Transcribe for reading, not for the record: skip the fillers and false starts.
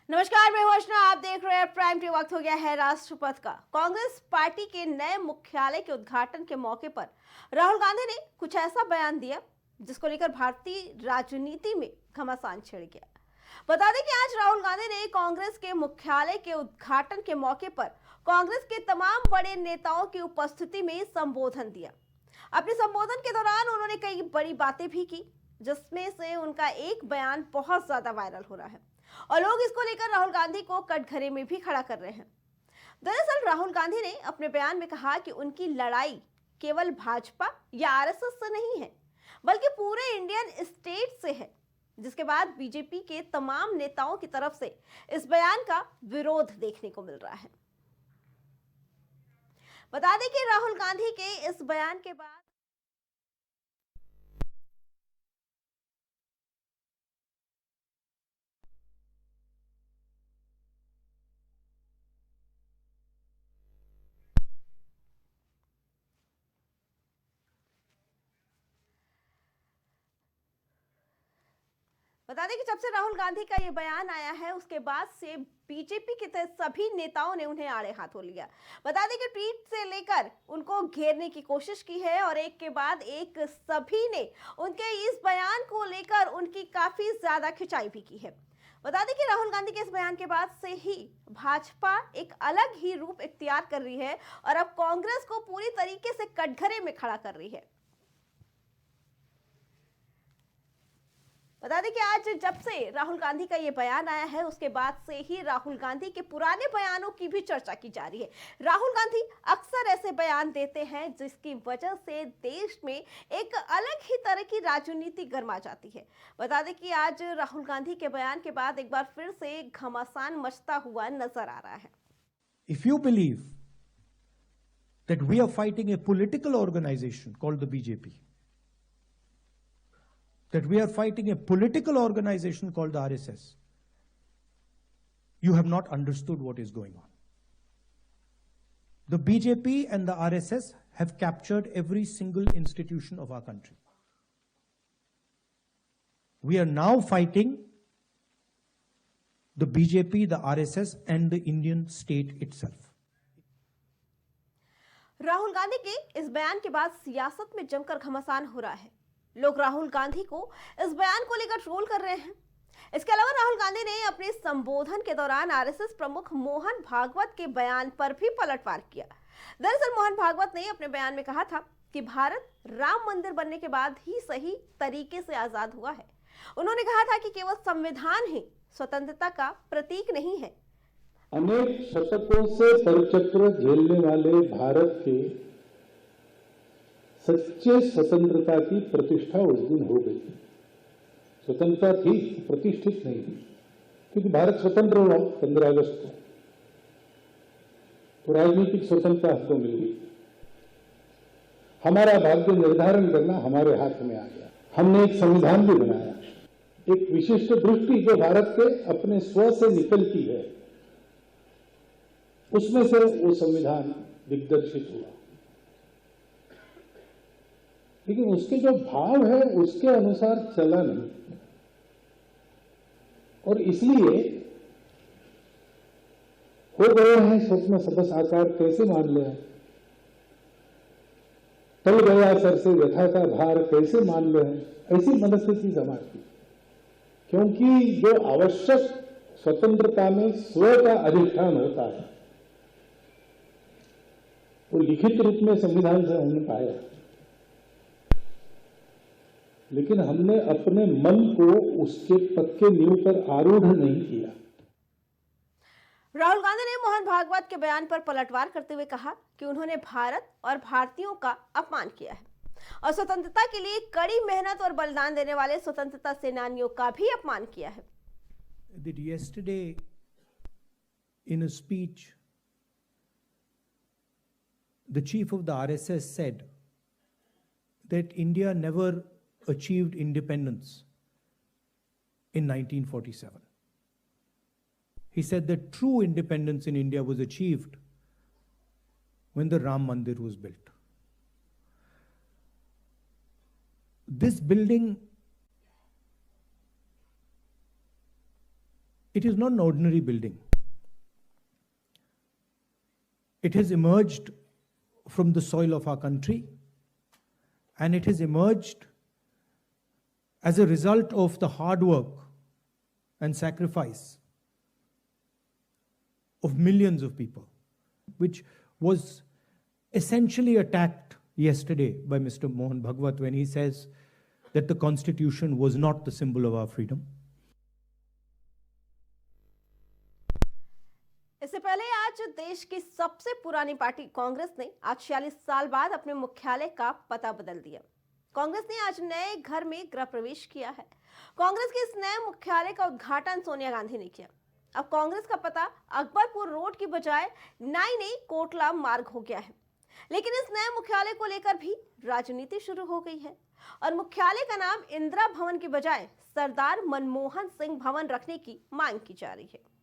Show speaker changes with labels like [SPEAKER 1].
[SPEAKER 1] नमस्कार, मैं हूं अर्चना। आप देख रहे हैं प्राइम टाइम। वक्त हो गया है राष्ट्रपति का। कांग्रेस पार्टी के नए मुख्यालय के उद्घाटन के मौके पर राहुल गांधी ने कुछ ऐसा बयान दिया जिसको लेकर भारतीय राजनीति में घमासान छिड़ गया। बता दें कि आज राहुल गांधी ने कांग्रेस के मुख्यालय के उद्घाटन के मौके पर कांग्रेस के तमाम बड़े नेताओं की उपस्थिति में संबोधन दिया। अपने संबोधन के दौरान उन्होंने कई बड़ी बातें भी की, जिसमें से उनका एक बयान बहुत ज्यादा वायरल हो रहा है और लोग इसको लेकर राहुल गांधी को कटघरे में भी खड़ा कर रहे हैं। दरअसल राहुल गांधी ने अपने बयान में कहा कि उनकी लड़ाई केवल भाजपा या आरएसएस से नहीं है, बल्कि पूरे इंडियन स्टेट से है, जिसके बाद बीजेपी के तमाम नेताओं की तरफ से इस बयान का विरोध देखने को मिल रहा है। बता दें कि राहुल गांधी के इस बयान के बाद बता दें कि जब से राहुल गांधी का ये बयान आया है, उसके बाद से बीजेपी के सभी नेताओं ने उन्हें आड़े हाथों लिया। बता दें कि ट्वीट से लेकर उनको घेरने की कोशिश की है और एक के बाद एक सभी ने उनके इस बयान को लेकर उनकी काफी ज्यादा खिंचाई भी की है। बता दें कि राहुल गांधी के इस बयान के बाद से ही भाजपा एक अलग ही रूप इख्तियार कर रही है और अब कांग्रेस को पूरी तरीके से कटघरे में खड़ा कर रही है। बता दें कि आज जब से राहुल गांधी का ये बयान आया है, उसके बाद से ही राहुल गांधी के पुराने बयानों की भी चर्चा की जा रही है। राहुल गांधी अक्सर ऐसे बयान देते हैं जिसकी वजह से देश में एक अलग ही तरह की राजनीति गर्मा जाती है। बता दें कि आज राहुल गांधी के बयान के बाद एक बार फिर से घमासान मचता हुआ नजर आ रहा है।
[SPEAKER 2] If you believe that we are fighting a political organization called the BJP, that we are fighting a political organization called the RSS, you have not understood what is going on. The BJP and the RSS have captured every single institution of our country. We are now fighting the BJP, the RSS, and the Indian state itself.
[SPEAKER 1] Rahul Gandhi के इस बयान के बाद सियासत में जमकर घमासान हो रहा है। लोग राहुल गांधी को इस बयान को लेकर ट्रोल कर रहे हैं। इसके अलावा राहुल गांधी ने अपने संबोधन के दौरान आरएसएस प्रमुख मोहन भागवत के बयान पर भी पलटवार किया। दरअसल मोहन भागवत ने अपने बयान में कहा था कि भारत राम मंदिर बनने के बाद ही सही तरीके से आजाद हुआ है। उन्होंने कहा था कि केवल संविधान ही स्वतंत्रता का प्रतीक नहीं है।
[SPEAKER 3] अनेक शतकों से परिचक्र झेलने वाले भारत के सच्चे स्वतंत्रता की प्रतिष्ठा उस दिन हो गई। स्वतंत्रता थी, प्रतिष्ठित नहीं थी, क्योंकि भारत स्वतंत्र हुआ 15 अगस्त को, तो राजनीतिक स्वतंत्रता हमको मिल गई। हमारा भाग्य निर्धारण करना हमारे हाथ में आ गया। हमने एक संविधान भी बनाया, एक विशिष्ट दृष्टि जो भारत के अपने स्व से निकलती है, उसमें से वो संविधान दिग्दर्शित हुआ। लेकिन उसके जो भाव है उसके अनुसार चला नहीं, और इसलिए हो गए हैं स्वप्न सबस साकार कैसे मान ले, टल गया सर से व्यथा का भार कैसे मान ले, ऐसी मनस्थिति समाज की। क्योंकि जो आवश्यक स्वतंत्रता में स्व का अधिष्ठान होता है, वो लिखित रूप में संविधान से हमने पाया, लेकिन हमने अपने मन को उसके पक्के नींव पर आरूढ़ नहीं किया।
[SPEAKER 1] राहुल गांधी ने मोहन भागवत के बयान पर पलटवार करते हुए कहा कि उन्होंने भारत और भारतीयों का अपमान किया है और स्वतंत्रता के लिए कड़ी मेहनत और बलिदान देने वाले स्वतंत्रता सेनानियों का भी अपमान किया है।
[SPEAKER 2] That yesterday, in a speech, the chief of the RSS said that India never achieved independence in 1947. He said that true independence in India was achieved when the Ram Mandir was built. This building It is not an ordinary building. It has emerged from the soil of our country, and it has emerged as a result of the hard work and sacrifice of millions of people, which was essentially attacked yesterday by Mr. Mohan Bhagwat when he says that the Constitution was not the symbol of our freedom.
[SPEAKER 1] इससे पहले आज देश की सबसे पुरानी party Congress ने आज 46 साल बाद अपने मुख्यालय का पता बदल दिया। कांग्रेस ने आज नए घर में गृह प्रवेश किया है। कांग्रेस के इस नए मुख्यालय का उद्घाटन सोनिया गांधी ने किया। अब कांग्रेस का पता अकबरपुर रोड की बजाय नाई कोटला मार्ग हो गया है। लेकिन इस नए मुख्यालय को लेकर भी राजनीति शुरू हो गई है और मुख्यालय का नाम इंदिरा भवन की बजाय सरदार मनमोहन सिंह भवन रखने की मांग की जा रही है।